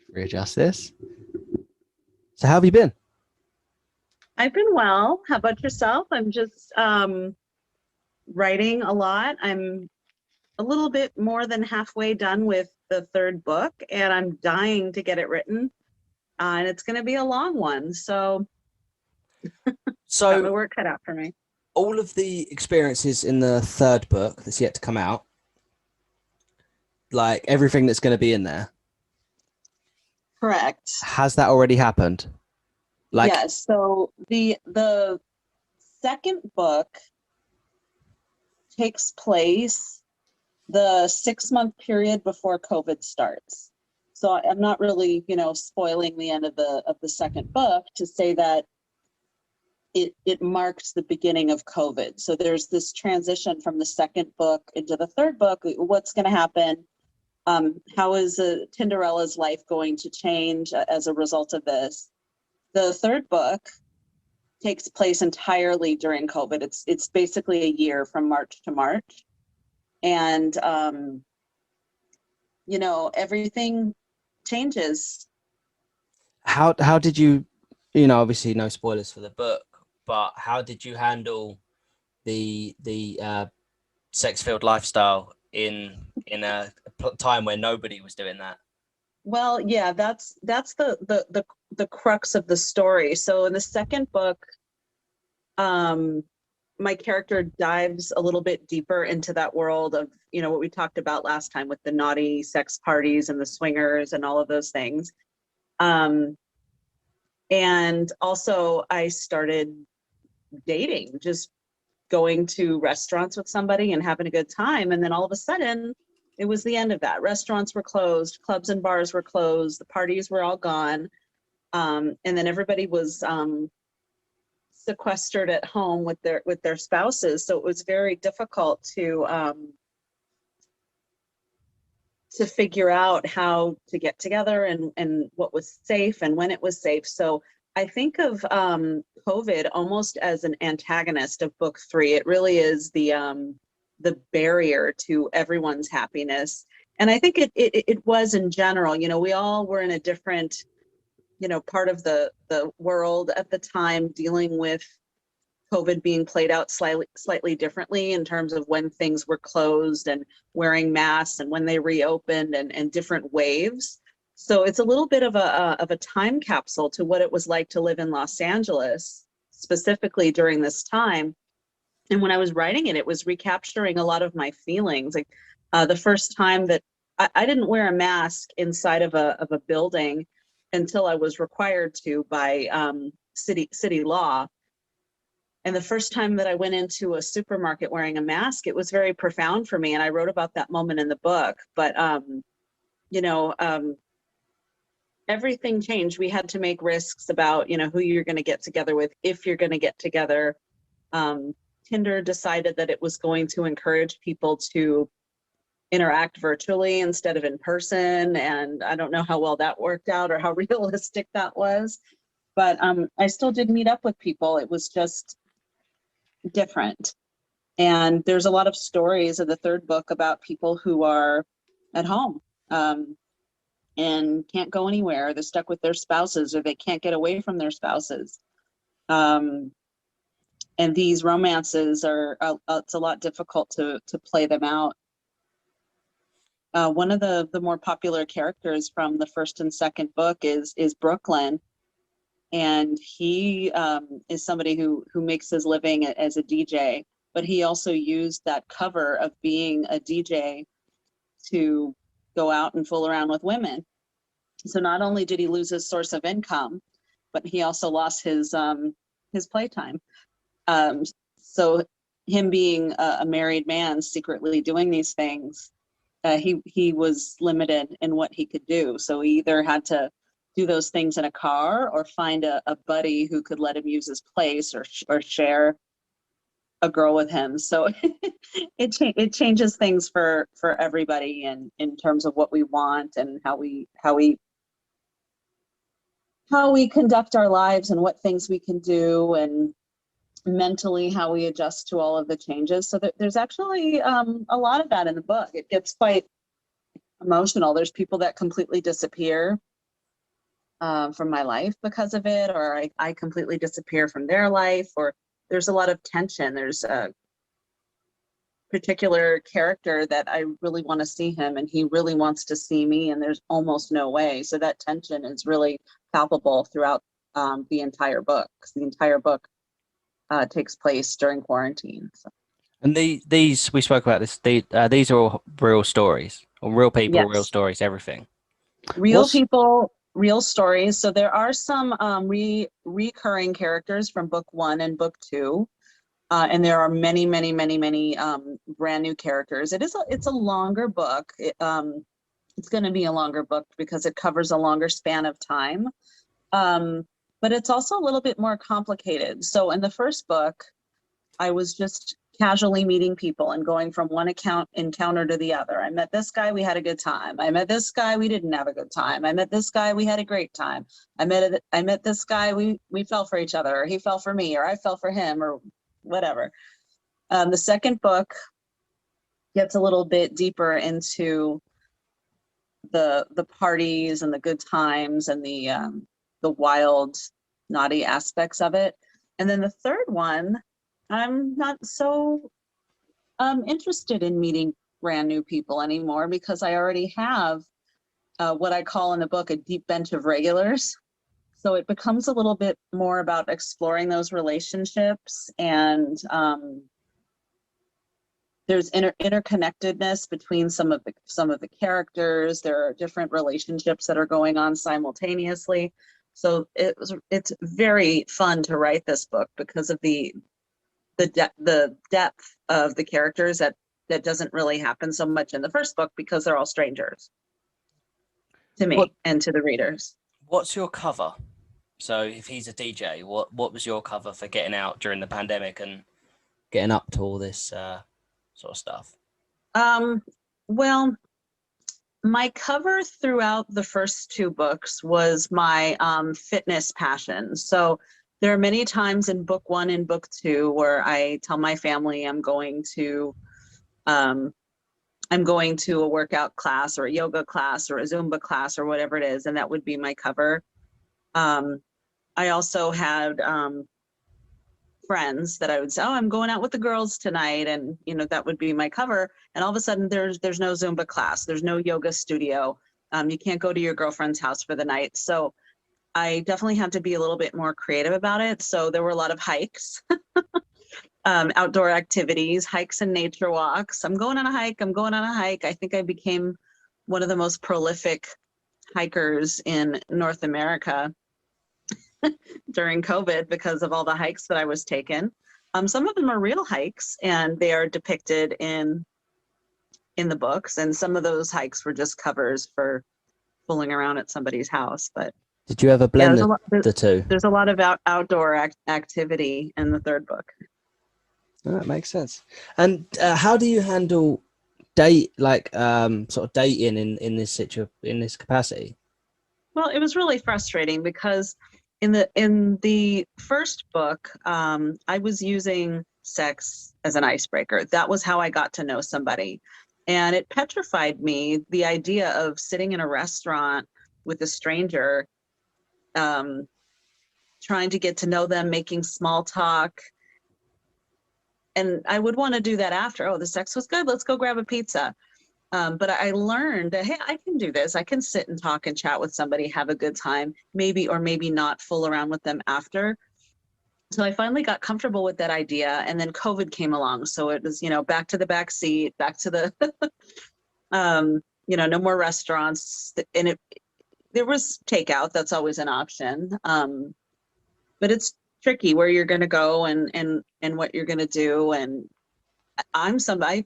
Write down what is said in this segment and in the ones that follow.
Readjust this. So how have you been? I've been well. How about yourself? I'm just writing a lot. I'm a little bit more than halfway done with the third book, and I'm dying to get it written. And it's going to be a long one. So got my So work cut out for me. all of the experiences in the third book that's yet to come out, like everything that's going to be in there, Correct. has that already happened? Like, Yes. So the second book takes place the 6-month period before COVID starts. So I'm not really, spoiling the end of the second book to say that it marked the beginning of COVID. So there's this transition from the second book into the third book. What's going to happen? How is Tinderella's life going to change as a result of this? The third book takes place entirely during COVID. It's basically a year from March to March. And, everything changes. how did you, obviously no spoilers for the book, but how did you handle the sex-filled lifestyle in a time where nobody was doing that? Well, yeah, that's the crux of the story. So in the second book, my character dives a little bit deeper into that world of, what we talked about last time with the naughty sex parties and the swingers and all of those things. And also I started dating, just going to restaurants with somebody and having a good time. And then all of a sudden, it was the end of that. Restaurants were closed, clubs and bars were closed, the parties were all gone. And then everybody was sequestered at home with their spouses. So it was very difficult to figure out how to get together and what was safe and when it was safe. So I think of COVID almost as an antagonist of book 3. It really is the barrier to everyone's happiness. And I think it was in general, we all were in a different, part of the world at the time, dealing with COVID being played out slightly differently in terms of when things were closed and wearing masks and when they reopened and different waves. So it's a little bit of a time capsule to what it was like to live in Los Angeles, specifically during this time. And when I was writing it, it was recapturing a lot of my feelings. Like the first time that I didn't wear a mask inside of a building until I was required to by city law. And the first time that I went into a supermarket wearing a mask, it was very profound for me. And I wrote about that moment in the book. But, everything changed. We had to make risks about, who you're going to get together with, if you're going to get together. Tinder decided that it was going to encourage people to interact virtually instead of in person. And I don't know how well that worked out or how realistic that was. But I still did meet up with people. It was just different. And there's a lot of stories in the third book about people who are at home and can't go anywhere. They're stuck with their spouses or they can't get away from their spouses. And these romances it's a lot difficult to play them out. One of the more popular characters from the first and second book is Brooklyn. And he is somebody who makes his living as a DJ, but he also used that cover of being a DJ to go out and fool around with women. So not only did he lose his source of income, but he also lost his playtime. So him being a married man secretly doing these things, he was limited in what he could do. So he either had to do those things in a car or find a buddy who could let him use his place or share a girl with him. So it changes things for everybody in terms of what we want and how we conduct our lives and what things we can do, and mentally how we adjust to all of the changes. So there's actually a lot of that in the book. It gets quite emotional. There's people that completely disappear from my life because of it, or I completely disappear from their life, or there's a lot of tension. There's a particular character that I really want to see him, and he really wants to see me, and there's almost no way. So that tension is really palpable throughout the entire book. 'Cause the entire book takes place during quarantine. So. And these we spoke about this. These are all real stories, or real people, real Yes, stories, everything. real What's people, real stories. So there are some recurring characters from book 1 and book 2. And there are many, many, many, many brand new characters. It's a longer book. It's going to be a longer book because it covers a longer span of time. But it's also a little bit more complicated. So in the first book, I was just casually meeting people and going from one encounter to the other. I met this guy, we had a good time. I met this guy, we didn't have a good time. I met this guy, we had a great time. I met this guy, we fell for each other, or he fell for me, or I fell for him, or whatever. The second book gets a little bit deeper into the parties and the good times and the wild, naughty aspects of it. And then the third one, I'm not so interested in meeting brand new people anymore because I already have what I call in the book a deep bench of regulars. So it becomes a little bit more about exploring those relationships, and there's interconnectedness between some of the characters. There are different relationships that are going on simultaneously. So it's very fun to write this book because of the depth of the characters that doesn't really happen so much in the first book because they're all strangers to me and to the readers. what's your cover? So if he's a DJ, what was your cover for getting out during the pandemic and getting up to all this sort of stuff? Well, my cover throughout the first 2 books was my fitness passion. So there are many times in book 1 and book 2 where I tell my family I'm going to a workout class or a yoga class or a Zumba class or whatever it is, and that would be my cover. I also had friends that I would say, oh, I'm going out with the girls tonight, and that would be my cover. And all of a sudden there's no Zumba class, there's no yoga studio, you can't go to your girlfriend's house for the night. So I definitely had to be a little bit more creative about it. So there were a lot of hikes, outdoor activities, hikes and nature walks. I'm going on a hike. I think I became one of the most prolific hikers in North America during COVID because of all the hikes that I was taking. Some of them are real hikes and they are depicted in the books. And some of those hikes were just covers for fooling around at somebody's house. But Did you ever blend the two? There's a lot of outdoor activity in the third book. That makes sense. And how do you handle sort of dating in this capacity? Well, it was really frustrating because in the first book, I was using sex as an icebreaker. That was how I got to know somebody. And it petrified me, the idea of sitting in a restaurant with a stranger, trying to get to know them, making small talk. And I would want to do that after, oh, the sex was good, let's go grab a pizza. But I learned that, hey, I can do this. I can sit and talk and chat with somebody, have a good time, maybe or maybe not fool around with them after. So I finally got comfortable with that idea. And then COVID came along. So it was, back to the back seat, back to the, no more restaurants. And there was takeout. That's always an option. But it's tricky where you're going to go and what you're going to do. And I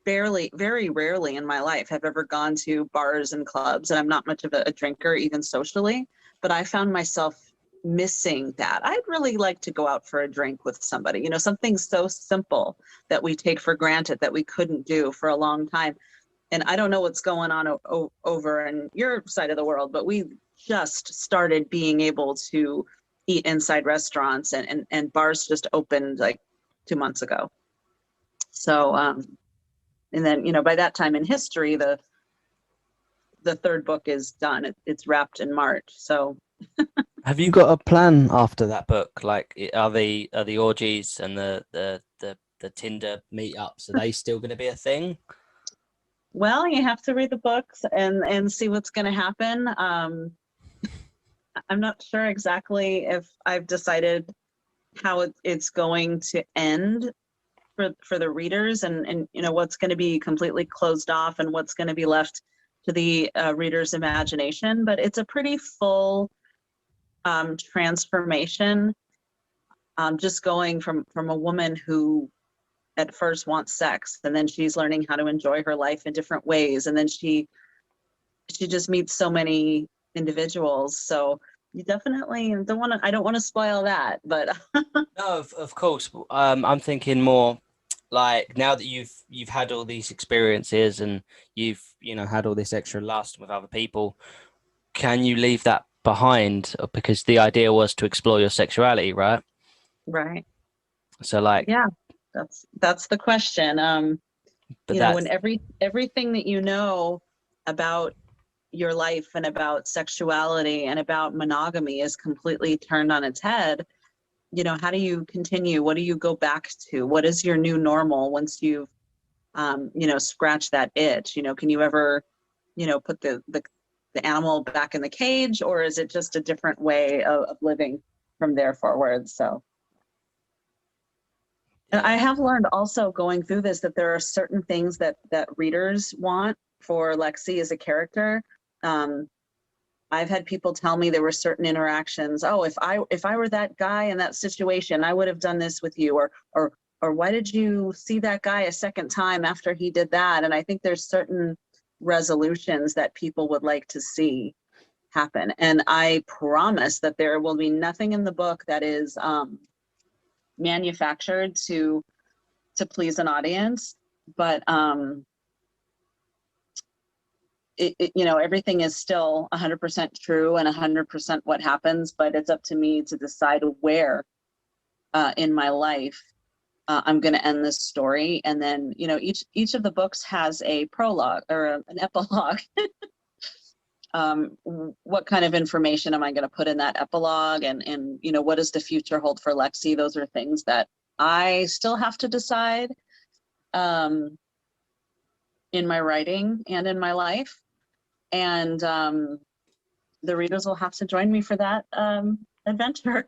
very rarely in my life have ever gone to bars and clubs, and I'm not much of a drinker, even socially, but I found myself missing that. I'd really like to go out for a drink with somebody, something so simple that we take for granted that we couldn't do for a long time. And I don't know what's going on over in your side of the world, but we just started being able to eat inside restaurants, and bars just opened like 2 months ago. So, and then, by that time in history, the the third book is done. It's wrapped in March. So Have you got a plan after that book? Like, are the orgies and the Tinder meetups, are they still going to be a thing? well, you have to read the books and see what's going to happen. I'm not sure exactly if I've decided how it's going to end for the readers, and you know what's going to be completely closed off and what's going to be left to the reader's imagination. But it's a pretty full transformation, just going from a woman who at first wants sex, and then she's learning how to enjoy her life in different ways, and then she just meets so many individuals. So you definitely don't want to, I don't want to spoil that, but No, of course. I'm thinking more like now that you've had all these experiences and you've had all this extra lust with other people, can you leave that behind? Because the idea was to explore your sexuality, right? right. So like, Yeah, that's the question. but When that's everything that you know about your life and about sexuality and about monogamy is completely turned on its head, how do you continue? What do you go back to? What is your new normal once you've scratched that itch? Can you ever, put the animal back in the cage, or is it just a different way of living from there forward? So and I yeah. have learned also going through this that there are certain things that readers want for Lexi as a character. Um, I've had people tell me there were certain interactions. Oh, if I were that guy in that situation, I would have done this with you, or why did you see that guy a second time after he did that? And I think there's certain resolutions that people would like to see happen. And I promise that there will be nothing in the book that is manufactured to please an audience, but everything is still 100% true and 100% what happens, but it's up to me to decide where in my life I'm going to end this story. And then each of the books has a prologue or an epilogue. What kind of information am I going to put in that epilogue, and what does the future hold for Lexi? Those are things that I still have to decide in my writing and in my life. And the readers will have to join me for that adventure.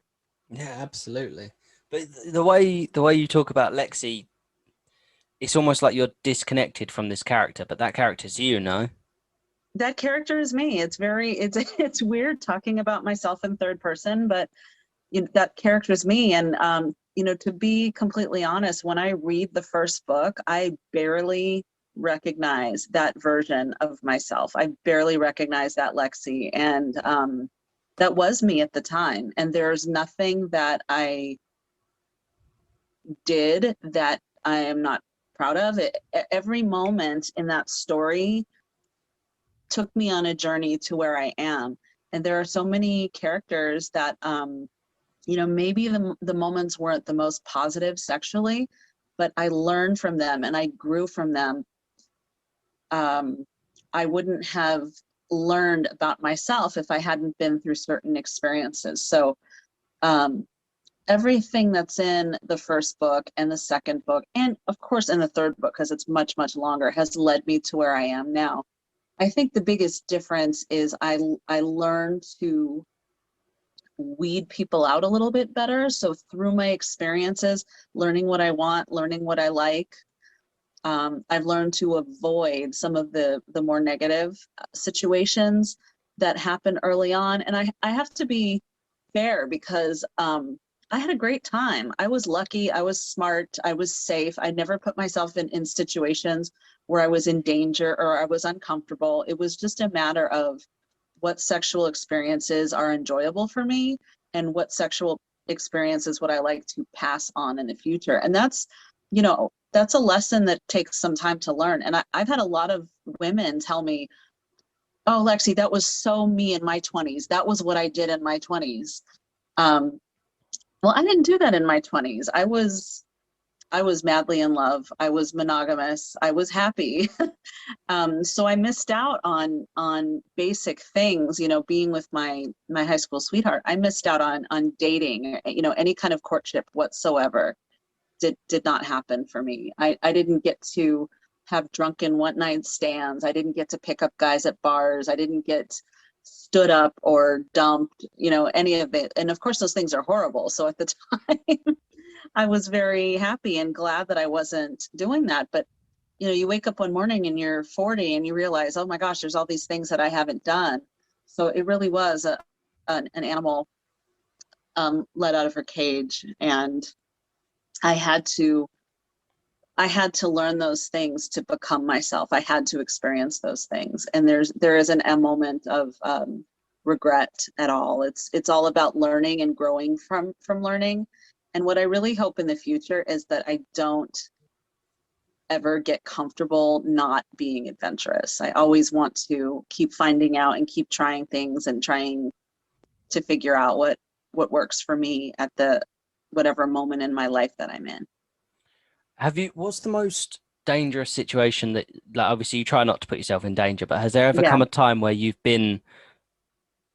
Yeah, absolutely. But the way you talk about Lexi, it's almost like you're disconnected from this character, but that character's you, no? That character is me. It's weird talking about myself in third person, but that character is me. And to be completely honest, when I read the first book, I barely recognize that version of myself. I barely recognize that Lexi, and that was me at the time. And there's nothing that I did that I am not proud of. Every moment in that story took me on a journey to where I am. And there are so many characters that, maybe the moments weren't the most positive sexually, but I learned from them and I grew from them. I wouldn't have learned about myself if I hadn't been through certain experiences. So everything that's in the first book and the second book, and of course in the third book, because it's much, much longer, has led me to where I am now. I think the biggest difference is I learned to weed people out a little bit better. So through my experiences, learning what I want, learning what I like, I've learned to avoid some of the more negative situations that happen early on. And I have to be fair because I had a great time. I was lucky. I was smart. I was safe. I never put myself in situations where I was in danger or I was uncomfortable. It was just a matter of what sexual experiences are enjoyable for me and what sexual experiences would I like to pass on in the future. And that's a lesson that takes some time to learn. And I've had a lot of women tell me, oh, Lexi, that was so me in my 20s. That was what I did in my 20s. Well, I didn't do that in my 20s. I was madly in love. I was monogamous. I was happy. So I missed out on basic things, you know, being with my high school sweetheart. I missed out on dating, you know, any kind of courtship whatsoever did not happen for me. I didn't get to have drunken one night stands. I didn't get to pick up guys at bars. I didn't get stood up or dumped, you know, any of it. And of course those things are horrible. So at the time I was very happy and glad that I wasn't doing that. But you know, you wake up one morning and you're 40 and you realize, oh my gosh, there's all these things that I haven't done. So it really was an animal let out of her cage, and I had to learn those things to become myself. I had to experience those things, and there isn't a moment of regret at all. It's all about learning and growing from learning. And what I really hope in the future is that I don't ever get comfortable not being adventurous. I always want to keep finding out and keep trying things and trying to figure out what works for me at the whatever moment in my life that I'm in. What's the most dangerous situation that, like, obviously you try not to put yourself in danger, but has there ever Yeah. come a time where you've been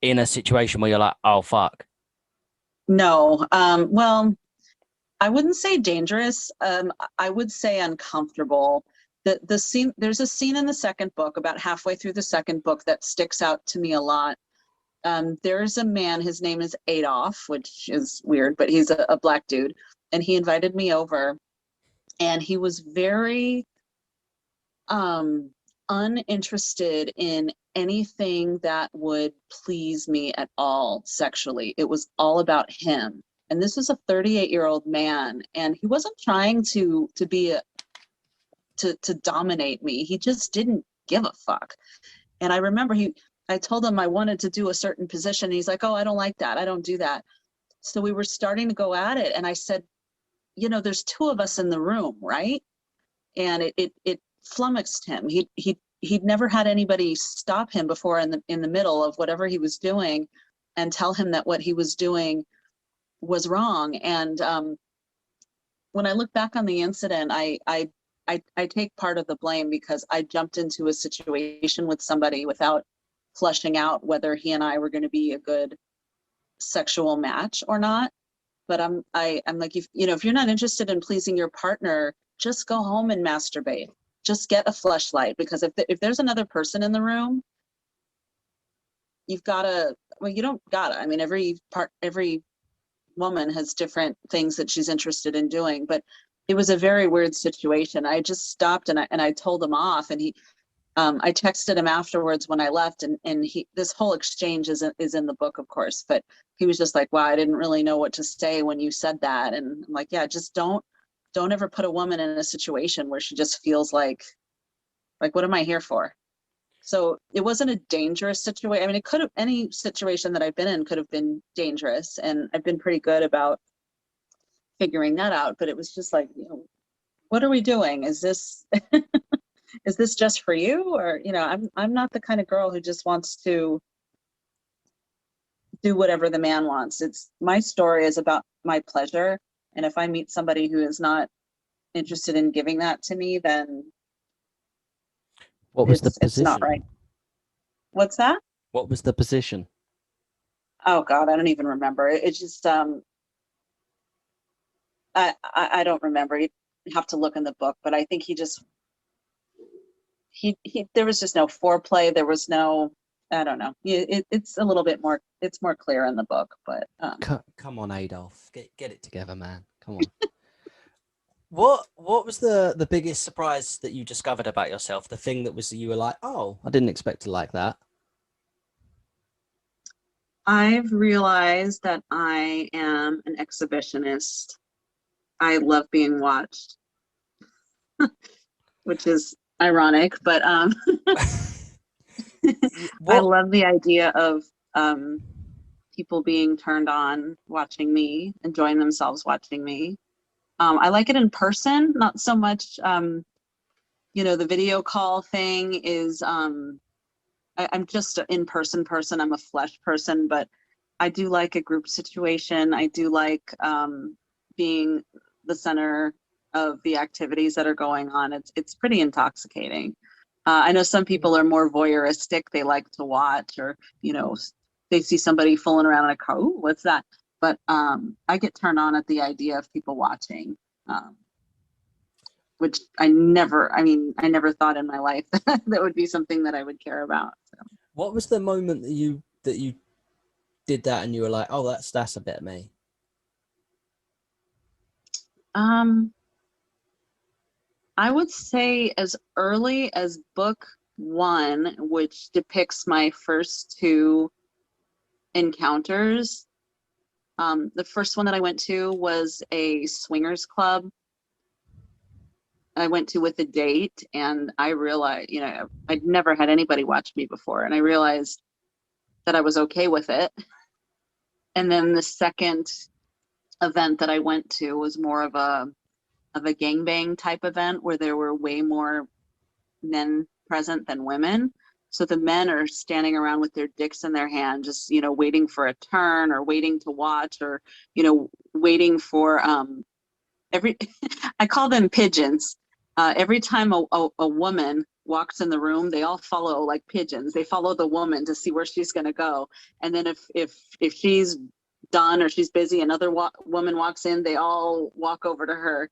in a situation where you're like, oh fuck? No. Well, I wouldn't say dangerous. I would say uncomfortable. The scene, there's a scene in the second book, about halfway through the second book, that sticks out to me a lot. There's a man, his name is Adolf, which is weird, but he's a black dude. And he invited me over, and he was very uninterested in anything that would please me at all sexually. It was all about him. And this was a 38-year-old man, and he wasn't trying to dominate me. He just didn't give a fuck. And I remember I told him I wanted to do a certain position. And he's like, oh, I don't like that. I don't do that. So we were starting to go at it. And I said, you know, there's two of us in the room, right? And it flummoxed him. He'd never had anybody stop him before in the middle of whatever he was doing and tell him that what he was doing was wrong. And when I look back on the incident, I take part of the blame, because I jumped into a situation with somebody without fleshing out whether he and I were going to be a good sexual match or not. But I'm like, if you're not interested in pleasing your partner, just go home and masturbate. Just get a fleshlight, because if there's another person in the room, you've gotta, well, you don't gotta, I mean, every woman has different things that she's interested in doing, but it was a very weird situation. I just stopped and I told him off, and I texted him afterwards when I left, and this whole exchange is in the book, of course, but he was just like, wow, I didn't really know what to say when you said that. And I'm like, yeah, just don't ever put a woman in a situation where she just feels like what am I here for? So it wasn't a dangerous situation. I mean, it could have, any situation that I've been in could have been dangerous, and I've been pretty good about figuring that out. But it was just like, what are we doing? Is this is this just for you? Or, I'm not the kind of girl who just wants to do whatever the man wants. It's my story is about my pleasure. And if I meet somebody who is not interested in giving that to me, then What was the it's not position? right. What's that? What was the position? Oh God, I don't even remember. It's just I don't remember. You have to look in the book, but I think he there was just no foreplay. There was no, I don't know. It's a little bit more, it's more clear in the book, but Come on, Adolf, get it together, man. Come on. What was the biggest surprise that you discovered about yourself? The thing that was, you were like, oh, I didn't expect to like that. I've realized that I am an exhibitionist. I love being watched, which is ironic, but I love the idea of people being turned on, watching me, enjoying themselves watching me. I like it in person, not so much, the video call thing is, I'm just an in-person person. I'm a flesh person, but I do like a group situation. I do like being the center of the activities that are going on. It's pretty intoxicating. I know some people are more voyeuristic. They like to watch, or, you know, they see somebody fooling around in a car. Ooh, what's that? But I get turned on at the idea of people watching, which I never thought in my life that would be something that I would care about. So. What was the moment that you did that and you were like, oh, that's a bit of me? I would say as early as book 1, which depicts my first 2 encounters. The first one that I went to was a swingers club. I went to with a date, and I realized, you know, I'd never had anybody watch me before, and I realized that I was okay with it. And then the second event that I went to was more of a gangbang type event where there were way more men present than women. So the men are standing around with their dicks in their hand, just, you know, waiting for a turn or waiting to watch, or, you know, waiting for every, I call them pigeons. Every time a woman walks in the room, they all follow like pigeons. They follow the woman to see where she's going to go. And then if she's done or she's busy, another woman walks in, they all walk over to her.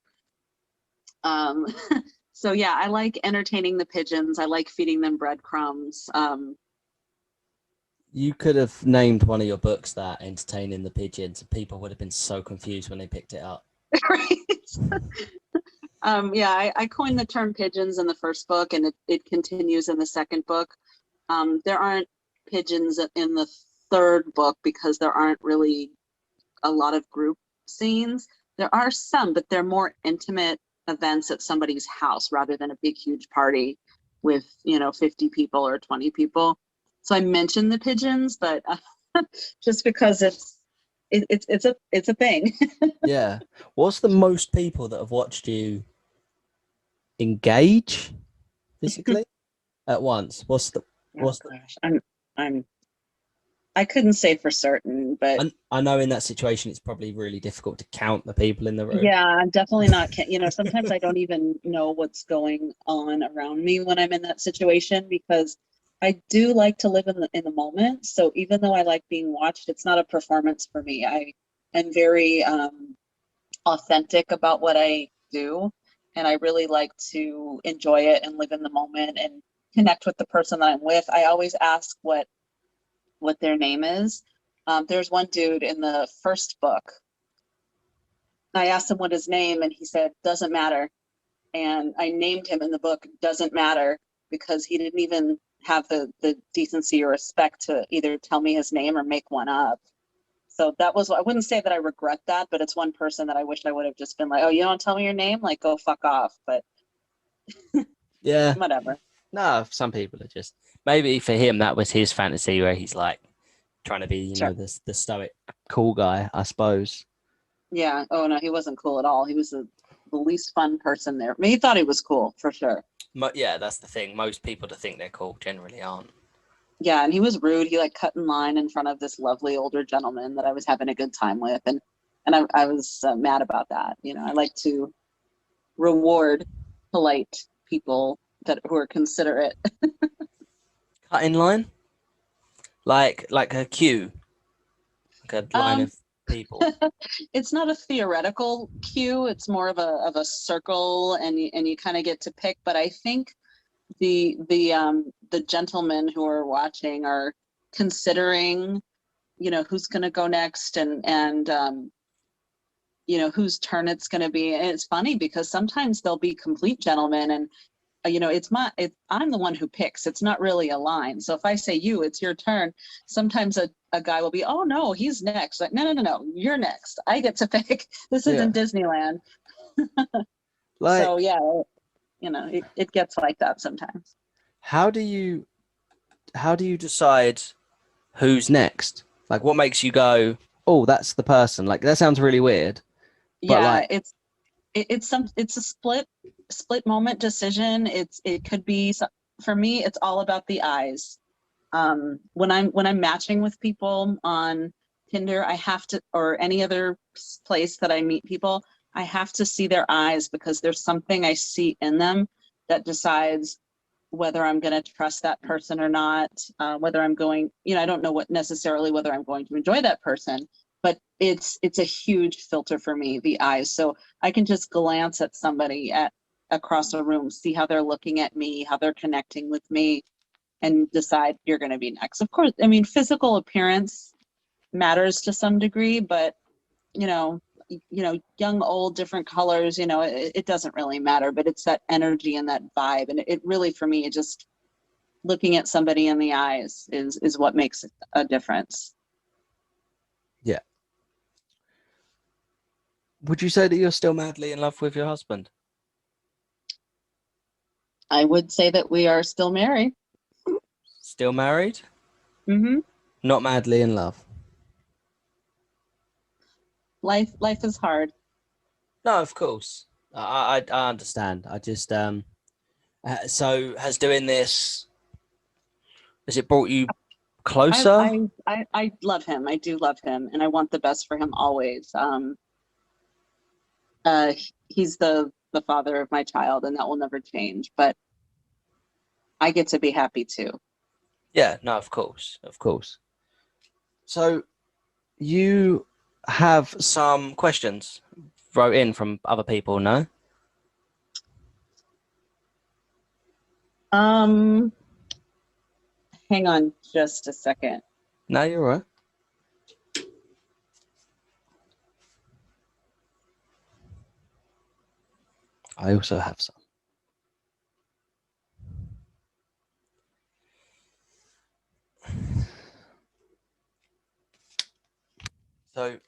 So yeah, I like entertaining the pigeons. I like feeding them breadcrumbs. You could have named one of your books that, Entertaining the Pigeons, and people would have been so confused when they picked it up. Right. Yeah, I coined the term pigeons in the first book, and it continues in the second book. There aren't pigeons in the third book because there aren't really a lot of group scenes. There are some, but they're more intimate events at somebody's house rather than a big, huge party with, you know, 50 people or 20 people. So I mentioned the pigeons, but just because it's a thing. Yeah. What's the most people that have watched you engage physically at once? Oh gosh, I'm I couldn't say for certain, but I know in that situation it's probably really difficult to count the people in the room. yeah, I'm definitely not, you know, sometimes I don't even know what's going on around me when I'm in that situation, because I do like to live in the moment. So even though I like being watched, it's not a performance for me. I am very authentic about what I do, and I really like to enjoy it and live in the moment and connect with the person that I'm with. I always ask what their name is. There's one dude in the first book. I asked him what his name, and he said, doesn't matter. And I named him in the book, doesn't matter, because he didn't even have the decency or respect to either tell me his name or make one up. So that was, I wouldn't say that I regret that, but it's one person that I wish I would have just been like, oh, you don't tell me your name? Like, go fuck off. But Yeah. whatever. No, some people are just, maybe for him that was his fantasy where he's like trying to be, you know, Sure. the stoic cool guy, I suppose. Yeah. Oh, no, he wasn't cool at all. He was the least fun person there. I mean, he thought he was cool for sure. Yeah, that's the thing. Most people that think they're cool generally aren't. Yeah, and he was rude. He like cut in line in front of this lovely older gentleman that I was having a good time with, and I was mad about that. You know, I like to reward polite people who are considerate. Cut in line, like a queue, like a line Um, of people. it's not a theoretical queue. It's more of a circle, and you kind of get to pick. But I think the gentlemen who are watching are considering, you know, who's going to go next, and you know, whose turn it's going to be. And it's funny because sometimes they'll be complete gentlemen, and you know, I'm the one who picks. It's not really a line. So if I say you, it's your turn. Sometimes a guy will be, oh no, he's next. Like, no, you're next. I get to pick. This Yeah. isn't Disneyland. Like, So yeah, you know, it gets like that sometimes. how do you decide who's next? Like, what makes you go, oh, that's the person? Like, that sounds really weird, but Yeah, like, it's a split moment decision. It could be, for me, it's all about the eyes. When I'm matching with people on Tinder, I have to, or any other place that I meet people, I have to see their eyes, because there's something I see in them that decides whether I'm going to trust that person or not, whether I'm going, I don't know what necessarily whether I'm going to enjoy that person, but it's a huge filter for me, the eyes. So I can just glance at somebody across a room, see how they're looking at me, how they're connecting with me, and decide you're going to be next. Of course, I mean, physical appearance matters to some degree, but young, old, different colors, it doesn't really matter, but it's that energy and that vibe. And it really, for me, it just looking at somebody in the eyes is what makes a difference. Yeah. Would you say that you're still madly in love with your husband? I would say that we are still married. Still married? Mm-hmm. Not madly in love? Life is hard. No, of course. I understand. I just so has doing this, has it brought you closer? I love him. I do love him, and I want the best for him always. He's the father of my child, and that will never change, but I get to be happy too. Yeah, no, of course, of course. So you have some questions wrote in from other people, no? Hang on just a second. No, you're right. I also have some. So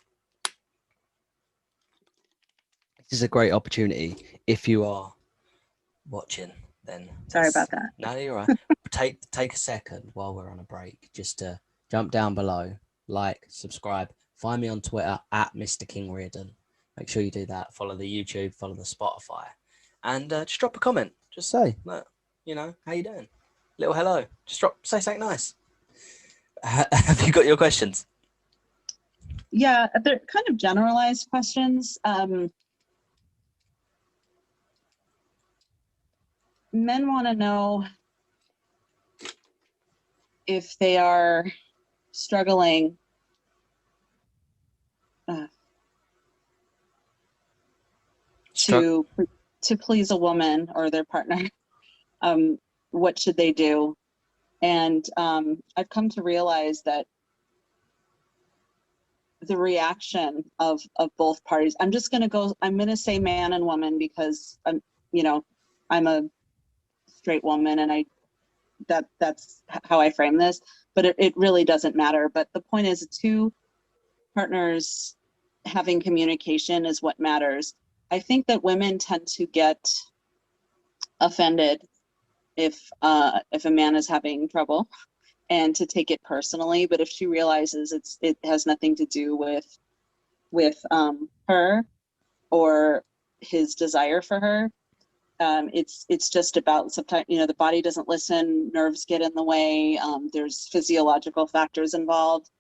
this is a great opportunity. If you are watching, then Sorry about that. No, you're right. take a second while we're on a break just to jump down below, like, subscribe, find me on Twitter at Mr. KingReardon. Make sure you do that. Follow the YouTube, follow the Spotify, and just drop a comment. Just say, look, how you doing? Little hello. Just say something nice. Have you got your questions? Yeah, they're kind of generalized questions. Men want to know if they are struggling to please a woman or their partner. What should they do? And I've come to realize that the reaction of both parties, I'm going to say man and woman, because I'm a straight woman, and that's how I frame this, but it really doesn't matter. But the point is, two partners having communication is what matters. I think that women tend to get offended if a man is having trouble, and to take it personally. But if she realizes it has nothing to do with her or his desire for her, it's just about, sometimes the body doesn't listen, nerves get in the way, there's physiological factors involved.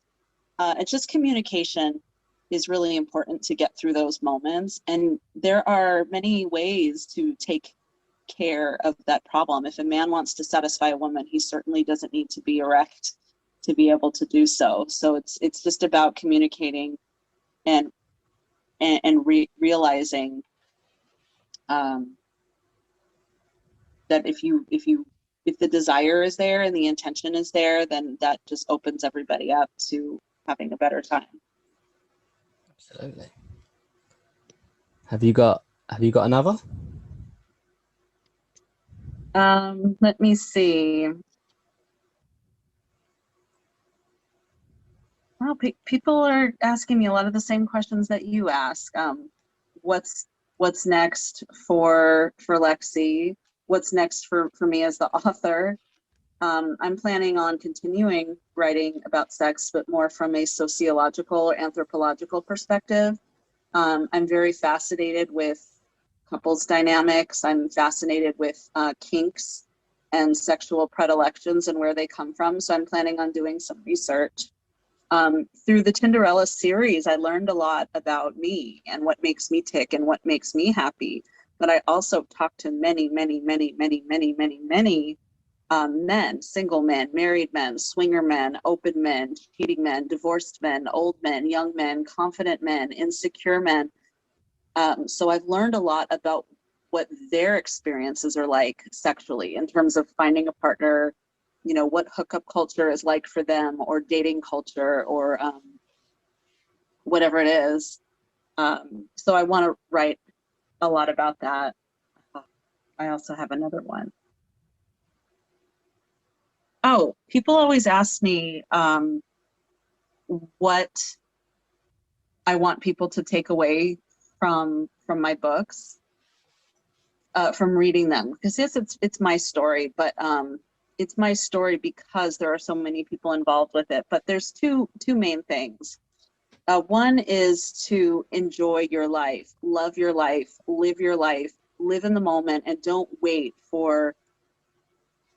It's just communication is really important to get through those moments, and there are many ways to take care of that problem. If a man wants to satisfy a woman, he certainly doesn't need to be erect to be able to do so. So it's just about communicating and realizing that if the desire is there and the intention is there, then that just opens everybody up to having a better time. Absolutely. Have you got another? Let me see. Well, people are asking me a lot of the same questions that you ask. What's next for Lexi? What's next for me as the author? I'm planning on continuing writing about sex, but more from a sociological or anthropological perspective. I'm very fascinated with couples dynamics. I'm fascinated with kinks and sexual predilections and where they come from. So I'm planning on doing some research Through the Tinderella series, I learned a lot about me and what makes me tick and what makes me happy. But I also talked to many, many, many, many, many, many, many men, single men, married men, swinger men, open men, cheating men, divorced men, old men, young men, confident men, insecure men. So I've learned a lot about what their experiences are like sexually in terms of finding a partner, you know, what hookup culture is like for them, or dating culture, or whatever it is. So I want to write a lot about that. I also have another one. Oh, people always ask me what I want people to take away from my books, from reading them, because yes, it's my story, but it's my story because there are so many people involved with it. But there's two main things. One is to enjoy your life, love your life, live in the moment, and don't wait for,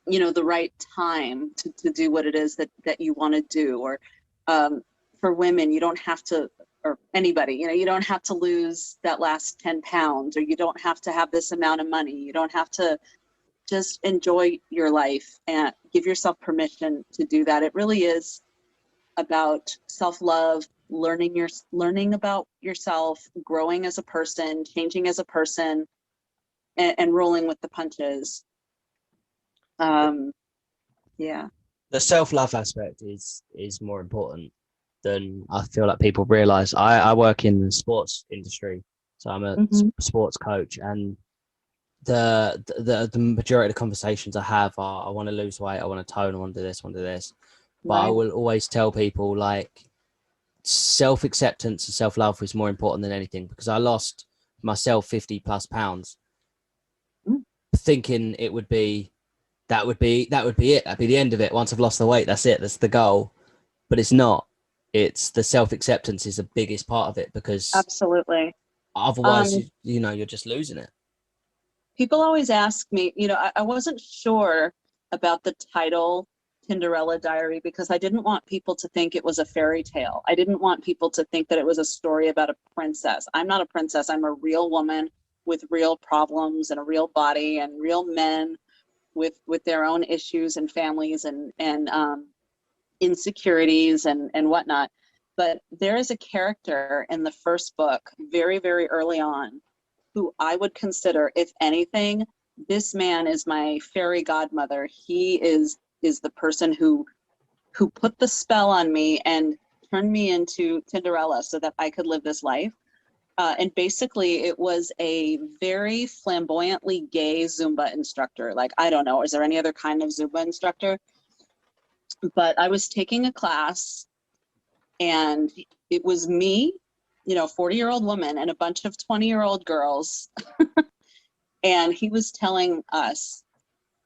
you know, the right time to do what it is that you want to do. Or for women, you don't have to, or anybody, you know, you don't have to lose that last 10 pounds, or you don't have to have this amount of money. You don't have to. Just enjoy your life and give yourself permission to do that. It really is about self-love, learning about yourself, growing as a person, changing as a person, and rolling with the punches. Yeah. The self-love aspect is more important than I feel like people realize. I work in the sports industry, so I'm a sports coach, and the majority of the conversations I have are, I want to lose weight, I want to tone, I want to do this, I want to do this. But I will always tell people, like, self-acceptance and self-love is more important than anything, because I lost myself 50 plus pounds thinking it would be that would be it, that'd be the end of it. Once I've lost the weight, that's it, that's the goal. But it's not. It's the self-acceptance is the biggest part of it, because Absolutely. otherwise you know, you're just losing it. People always ask me, you know, I wasn't sure about the title Tinderella Diary, because I didn't want people to think it was a fairy tale. I didn't want people to think that it was a story about a princess. I'm not a princess. I'm a real woman with real problems and a real body, and real men with their own issues and families and insecurities and whatnot. But there is a character in the first book, very, very early on, who I would consider, if anything, this man is my fairy godmother. He is the person who put the spell on me and turned me into Tinderella so that I could live this life. And basically, it was a very flamboyantly gay Zumba instructor. Like, I don't know, is there any other kind of Zumba instructor? But I was taking a class, and it was me, you know, 40-year-old woman, and a bunch of 20-year-old girls. And he was telling us,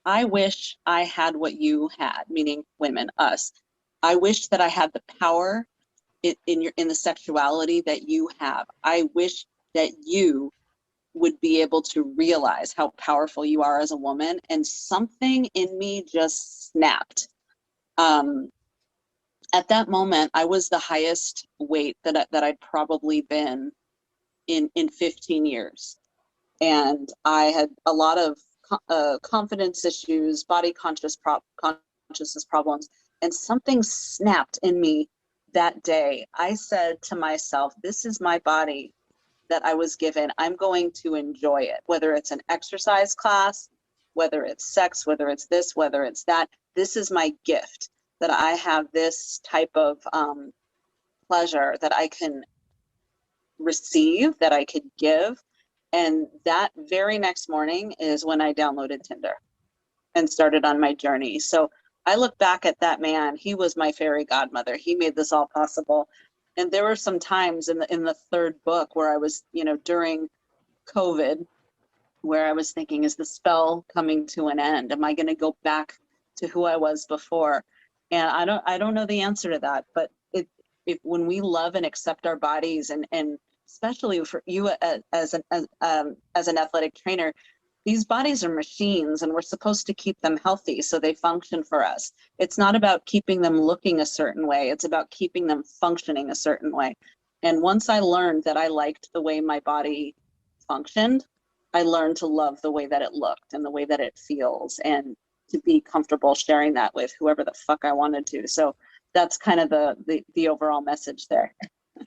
I wish I had what you had, meaning women, us. I wish that I had the power in the sexuality that you have. I wish that you would be able to realize how powerful you are as a woman. And something in me just snapped. At that moment, I was the highest weight that I'd probably been in 15 years. And I had a lot of confidence issues, body consciousness problems, and something snapped in me that day. I said to myself, this is my body that I was given. I'm going to enjoy it, whether it's an exercise class, whether it's sex, whether it's this, whether it's that. This is my gift, that I have this type of pleasure that I can receive, that I could give. And that very next morning is when I downloaded Tinder and started on my journey. So I look back at that man. He was my fairy godmother. He made this all possible. And there were some times in the third book where I was, you know, during COVID, where I was thinking, is the spell coming to an end? Am I going to go back to who I was before? And I don't know the answer to that. But if when we love and accept our bodies, and especially for you as an athletic trainer, these bodies are machines and we're supposed to keep them healthy so they function for us. It's not about keeping them looking a certain way. It's about keeping them functioning a certain way. And once I learned that I liked the way my body functioned, I learned to love the way that it looked and the way that it feels, and to be comfortable sharing that with whoever the fuck I wanted to. So that's kind of the overall message there.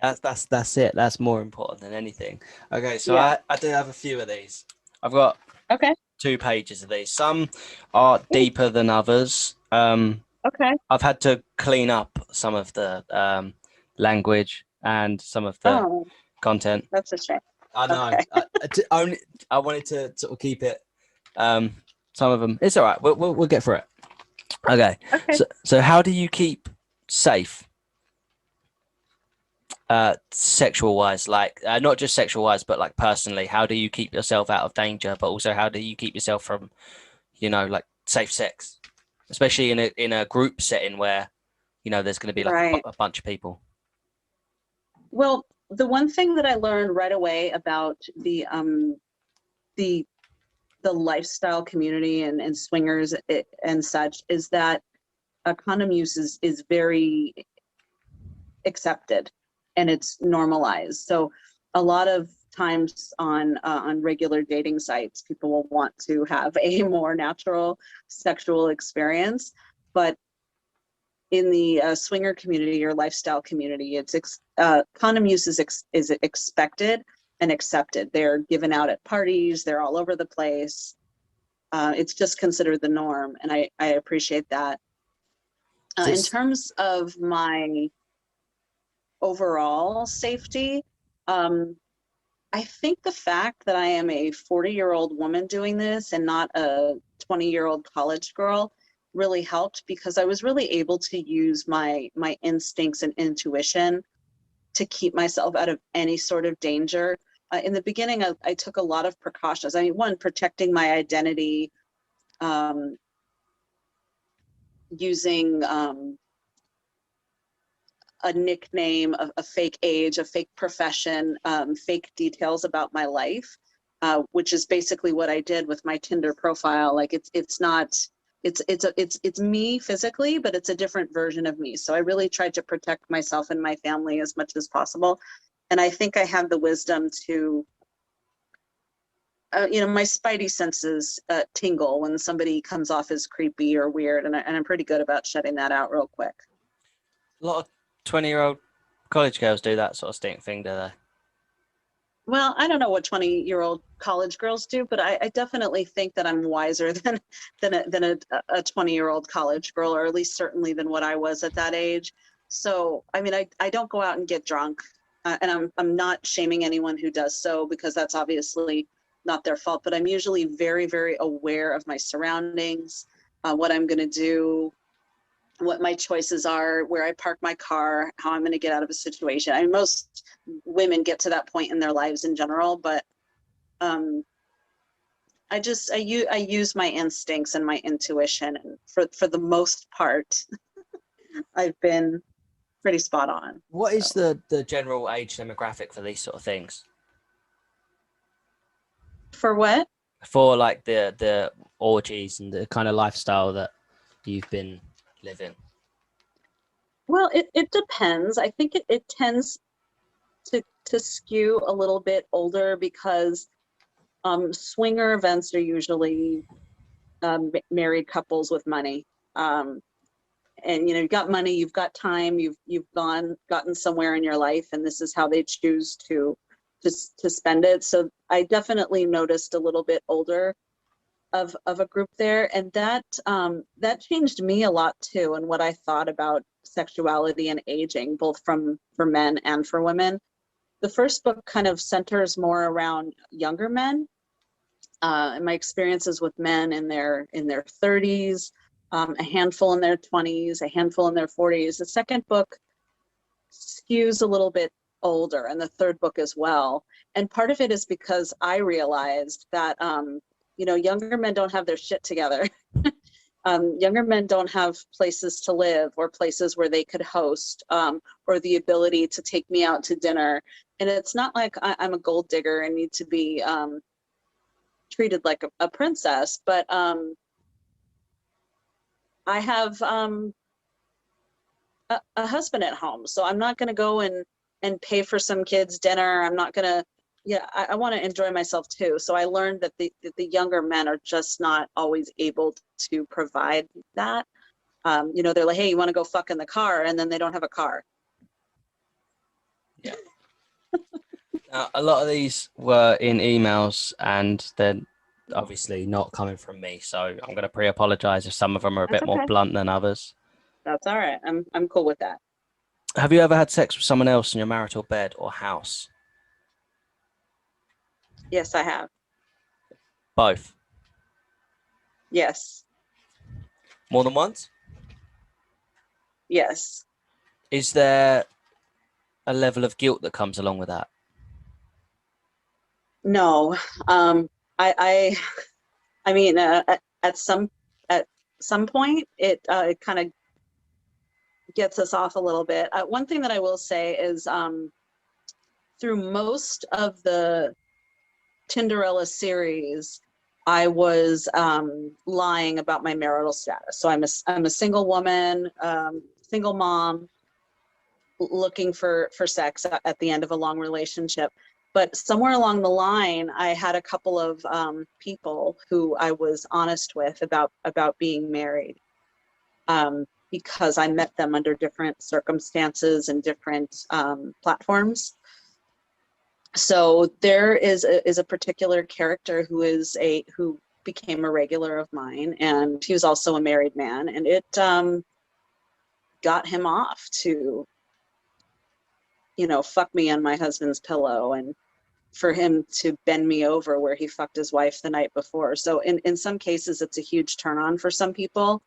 That's it. That's more important than anything. Okay, so Yeah. I do have a few of these. I've got Okay. 2 pages of these. Some are Ooh, deeper than others. okay. I've had to clean up some of the language and some of the Oh, content. that's a shame. I know. Okay. I wanted to sort of keep it. Some of them. It's all right. We'll get through it. Okay. Okay. So how do you keep safe? Sexual wise, like not just sexual wise, but like personally, how do you keep yourself out of danger? But also, how do you keep yourself from, like safe sex, especially in a group setting where, there's going to be like Right. a bunch of people. Well, the one thing that I learned right away about the the lifestyle community and swingers and such is that condom use is very accepted and it's normalized. So a lot of times on regular dating sites, people will want to have a more natural sexual experience, but in the swinger community or lifestyle community, it's condom use is expected and accepted. They're given out at parties. They're all over the place. It's just considered the norm, and I appreciate that. In This terms of my overall safety, um, I think the fact that I am a 40-year-old woman doing this and not a 20-year-old college girl really helped, because I was really able to use my instincts and intuition to keep myself out of any sort of danger. In the beginning, I took a lot of precautions. I mean, one, protecting my identity, um, using a nickname, a fake age, a fake profession, fake details about my life, which is basically what I did with my Tinder profile. Like it's not, it's me physically, but it's a different version of me. So I really tried to protect myself and my family as much as possible. And I think I have the wisdom to, my spidey senses tingle when somebody comes off as creepy or weird, and I'm pretty good about shutting that out real quick. a lot of 20-year-old college girls do that sort of stink thing, do they? Well, I don't know what 20-year-old college girls do, but I definitely think that I'm wiser than a 20-year-old college girl, or at least certainly than what I was at that age. So, I mean, I don't go out and get drunk, and I'm not shaming anyone who does so, because that's obviously not their fault. But I'm usually very, very aware of my surroundings, what I'm going to do, what my choices are, where I park my car, how I'm going to get out of a situation. I mean, most women get to that point in their lives in general, but um, I use my instincts and my intuition, and for the most part, I've been pretty spot on. What is So the general age demographic for these sort of things? for what? For like the orgies and the kind of lifestyle that you've been living? Well, it depends. I think it tends to skew a little bit older, because swinger events are usually married couples with money. Um, and you've got money, you've got time, you've gotten somewhere in your life, and this is how they choose to spend it. So I definitely noticed a little bit older of a group there, and that changed me a lot too, and what I thought about sexuality and aging, both for men and for women. The first book kind of centers more around younger men, and my experiences with men in their 30s, a handful in their 20s, a handful in their 40s. The second book skews a little bit older, and the third book as well. And part of it is because I realized that younger men don't have their shit together. Younger men don't have places to live, or places where they could host, or the ability to take me out to dinner. And it's not like I'm a gold digger and need to be treated like a princess, but I have a husband at home, so I'm not going to go and pay for some kid's dinner. I'm not going to, yeah, I want to enjoy myself too. So I learned that the younger men are just not always able to provide that. You know, they're like, hey, you want to go fuck in the car, and then they don't have a car. Yeah. A lot of these were in emails, and they're obviously not coming from me. So I'm going to pre-apologize if some of them are a That's bit more okay. blunt than others. That's all right. I'm cool with that. Have you ever had sex with someone else in your marital bed or house? Yes, I have. Both. Yes. More than once? Yes. Is there a level of guilt that comes along with that? No. I mean, at some point, it kind of gets us off a little bit. One thing that I will say is, through most of the Tinderella series, I was lying about my marital status. So I'm a single woman, single mom, looking for sex at the end of a long relationship. But somewhere along the line, I had a couple of people who I was honest with about being married, because I met them under different circumstances and different platforms. So there is a particular character who became a regular of mine, and he was also a married man, and it got him off to, you know, fuck me on my husband's pillow, and for him to bend me over where he fucked his wife the night before. So in some cases, it's a huge turn on for some people.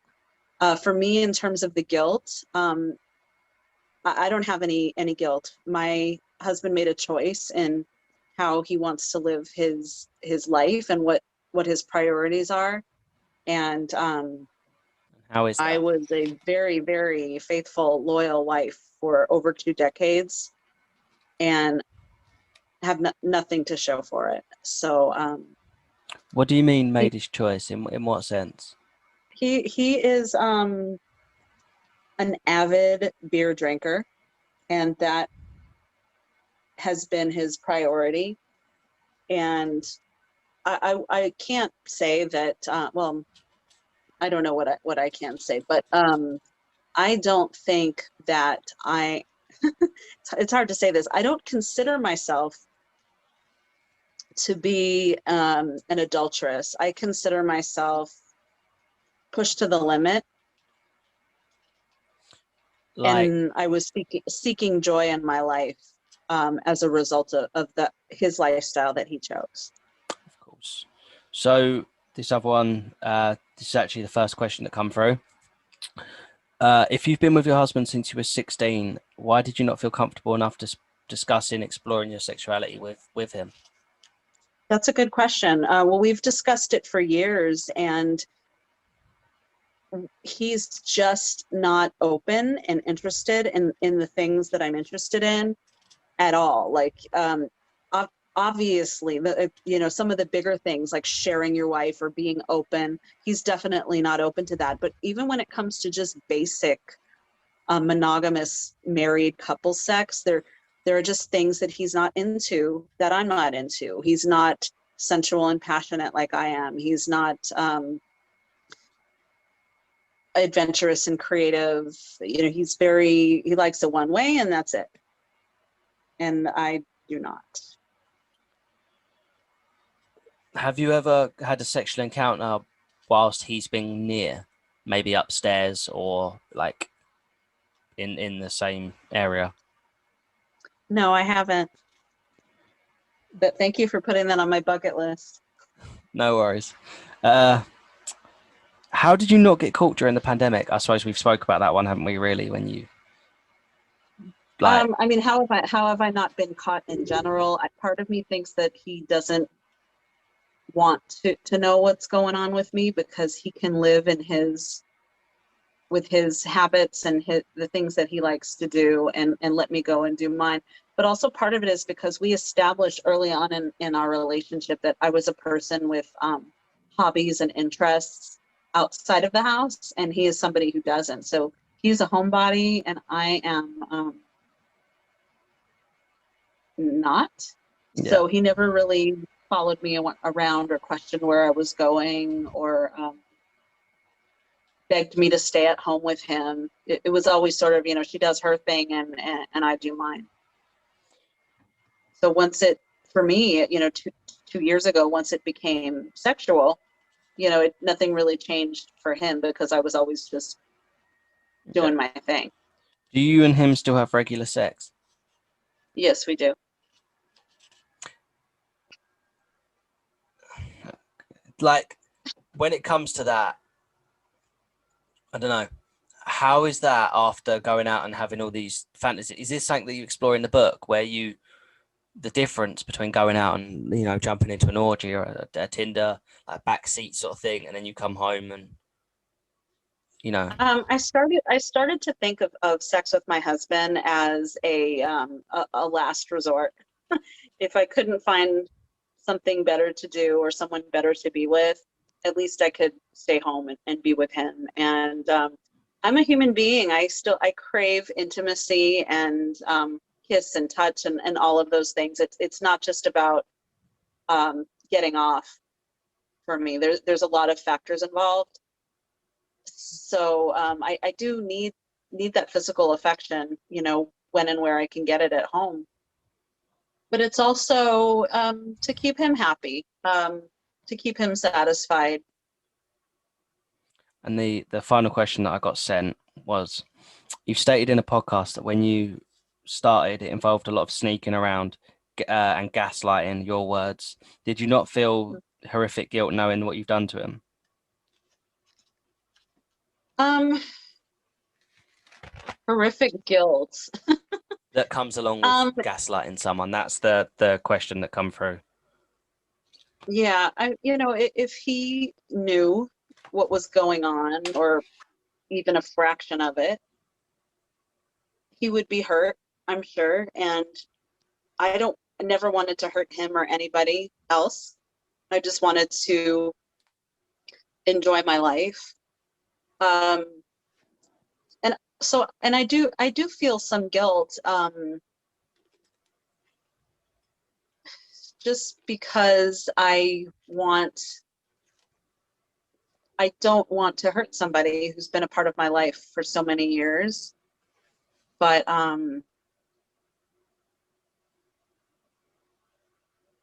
For me, in terms of the guilt, I don't have any guilt. My husband made a choice in how he wants to live his life and what his priorities are. And How is I that? was a very, very faithful, loyal wife for over 2 decades, and have nothing to show for it. So What do you mean he made his choice? In what sense? he is an avid beer drinker, and that has been his priority. And I can't say that, well, I don't know what I can say, but I don't think that it's hard to say this. I don't consider myself to be an adulteress. I consider myself pushed to the limit, Like, and I was seeking joy in my life as a result of his lifestyle that he chose. of course. So this other one, this is actually the first question that come through. If you've been with your husband since you were 16, why did you not feel comfortable enough to discussing exploring your sexuality with him? That's a good question. Well, we've discussed it for years, and he's just not open and interested in the things that I'm interested in at all. Like, obviously, you know, some of the bigger things like sharing your wife or being open, he's definitely not open to that. But even when it comes to just basic monogamous married couple sex, there are just things that he's not into that I'm not into. He's not sensual and passionate like I am. He's not adventurous and creative. You know, he likes it one way, and that's it. And I do not. Have you ever had a sexual encounter whilst he's been near, maybe upstairs or like in the same area? No, I haven't. But thank you for putting that on my bucket list. No worries. How did you not get caught during the pandemic? I suppose we've spoke about that one, haven't we? Really, when you like, I mean, how have I not been caught in general? Part of me thinks that he doesn't want to know what's going on with me, because he can live in with his habits and the things that he likes to do, and let me go and do mine. but also part of it is because we established early on in our relationship that I was a person with hobbies and interests outside of the house, and he is somebody who doesn't. So he's a homebody, and I am not. Yeah. So he never really followed me around or questioned where I was going, or begged me to stay at home with him. It was always sort of, she does her thing and I do mine. So once for me, 2 years ago, once it became sexual, nothing really changed for him because I was always just doing my thing. Do you and him still have regular sex? Yes, we do. Like, when it comes to that, I don't know. How is that after going out and having all these fantasies? Is this something that you explore in the book, where the difference between going out and, jumping into an orgy or a Tinder, like backseat sort of thing, and then you come home and, I started to think of sex with my husband as a last resort. If I couldn't find something better to do or someone better to be with, at least I could stay home and be with him. And I'm a human being. I crave intimacy and kiss and touch and all of those things. It's not just about getting off for me. There's a lot of factors involved. So I do need that physical affection, when and where I can get it at home. But it's also to keep him happy, to keep him satisfied. And the final question that I got sent was, you've stated in a podcast that when you started, it involved a lot of sneaking around and gaslighting, your words. Did you not feel horrific guilt knowing what you've done to him? Horrific guilt. That comes along with gaslighting someone. That's the question that come through. Yeah, if he knew what was going on, or even a fraction of it, he would be hurt, I'm sure. And I never wanted to hurt him or anybody else. I just wanted to enjoy my life. And I do feel some guilt, just because I don't want to hurt somebody who's been a part of my life for so many years. But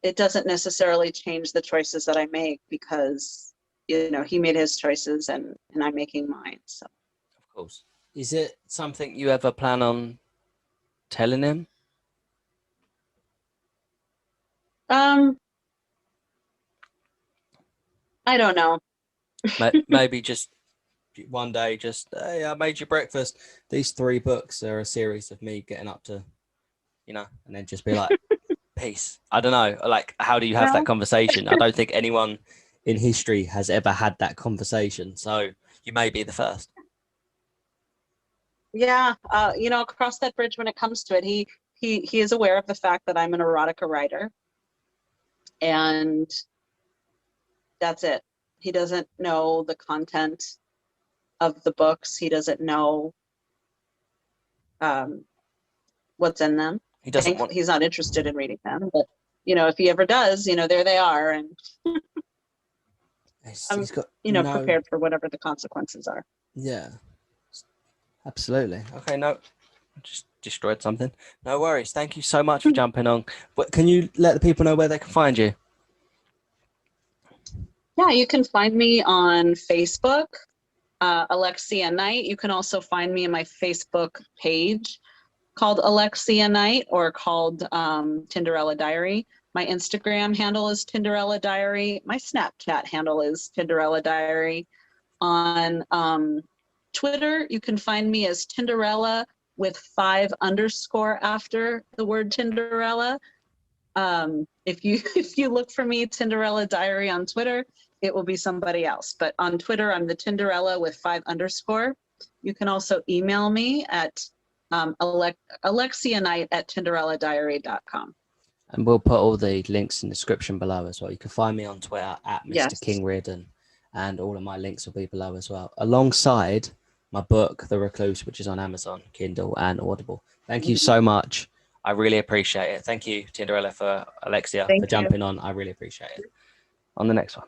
it doesn't necessarily change the choices that I make, because he made his choices and I'm making mine. So Of course. Is it something you ever plan on telling him? I don't know. Maybe just one day, just, hey, I made you breakfast. These 3 books are a series of me getting up to, and then just be like, peace. I don't know. Like, how do you have that conversation? I don't think anyone in history has ever had that conversation. So you may be the first. Yeah. I'll cross that bridge when it comes to it. He is aware of the fact that I'm an erotica writer, and that's it. He doesn't know the content of the books. He doesn't know what's in them. He's not interested in reading them, but if he ever does, there they are, and I'm prepared for whatever the consequences are. Yeah, absolutely. Okay, no, I just destroyed something. No worries. Thank you so much for jumping on. But can you let the people know where they can find you? Yeah, you can find me on Facebook, Alexia Knight. You can also find me in my Facebook page called Alexia Knight, or called Tinderella Diary. My Instagram handle is Tinderella Diary. My Snapchat handle is Tinderella Diary. On Twitter, you can find me as Tinderella with 5_ after the word Tinderella. If you look for me, Tinderella Diary on Twitter, it will be somebody else. But on Twitter, I'm the Tinderella with 5_. You can also email me at alexianite@tinderelladiary.com. And we'll put all the links in the description below as well. You can find me on Twitter at Mr. Yes. KingReardon, and all of my links will be below as well, alongside my book, The Recluse, which is on Amazon, Kindle, and Audible. Thank you so much. I really appreciate it. Thank you, Tinderella, for Alexia, Thank for you. jumping on. I really appreciate it. On the next one.